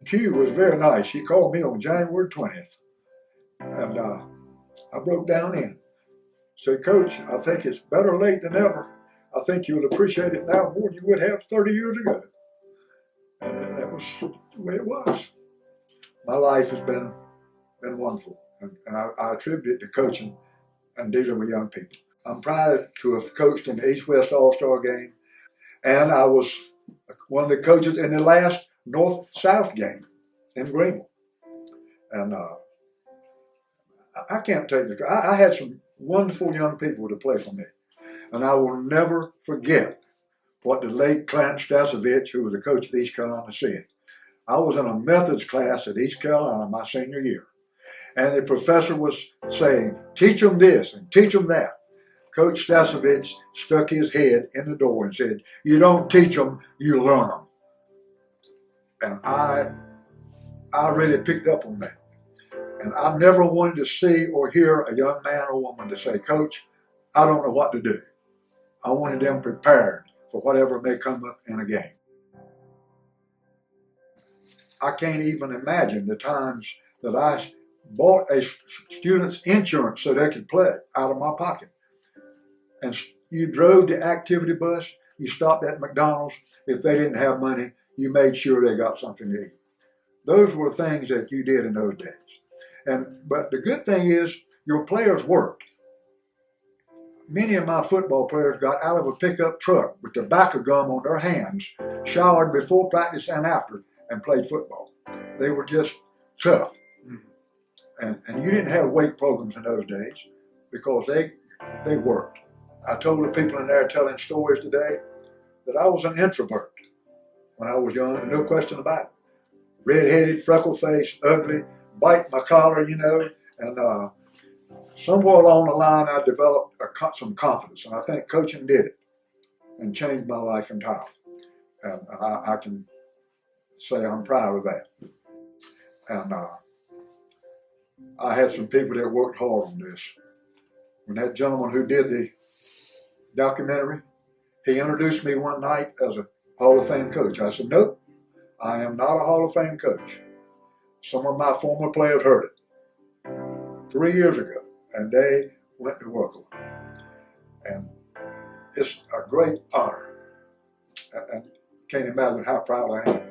Q was very nice. He called me on January 20th, and I broke down then. Said, Coach, I think it's better late than ever. I think you'll appreciate it now more than you would have 30 years ago. And that was the way it was. My life has been wonderful, and I attribute it to coaching and dealing with young people. I'm proud to have coached in the East-West All-Star game, and I was one of the coaches in the last North-South game in Greenville. And I can't tell you, I had some wonderful young people to play for me. And I will never forget what the late Clarence Stasovich, who was the coach at East Carolina, said. I was in a methods class at East Carolina my senior year. And the professor was saying, teach them this and teach them that. Coach Stasovich stuck his head in the door and said, you don't teach them, you learn them. And I really picked up on that. And I never wanted to see or hear a young man or woman to say, Coach, I don't know what to do. I wanted them prepared for whatever may come up in a game. I can't even imagine the times that I bought a student's insurance so they could play out of my pocket. And you drove the activity bus, you stopped at McDonald's. If they didn't have money, you made sure they got something to eat. Those were things that you did in those days. But the good thing is your players worked. Many of my football players got out of a pickup truck with tobacco gum on their hands, showered before practice and after, and played football. They were just tough. And you didn't have weight programs in those days because they worked. I told the people in there telling stories today that I was an introvert when I was young, no question about it. Red-headed, freckle-faced, ugly, bite my collar, you know, and somewhere along the line I developed some confidence, and I think coaching did it and changed my life entirely. And I can say I'm proud of that. And I had some people that worked hard on this. When that gentleman who did the documentary, he introduced me one night as a Hall of Fame coach. I said, nope, I am not a Hall of Fame coach. Some of my former players heard it 3 years ago, and they went to work on it. And it's a great honor. And can't imagine how proud I am.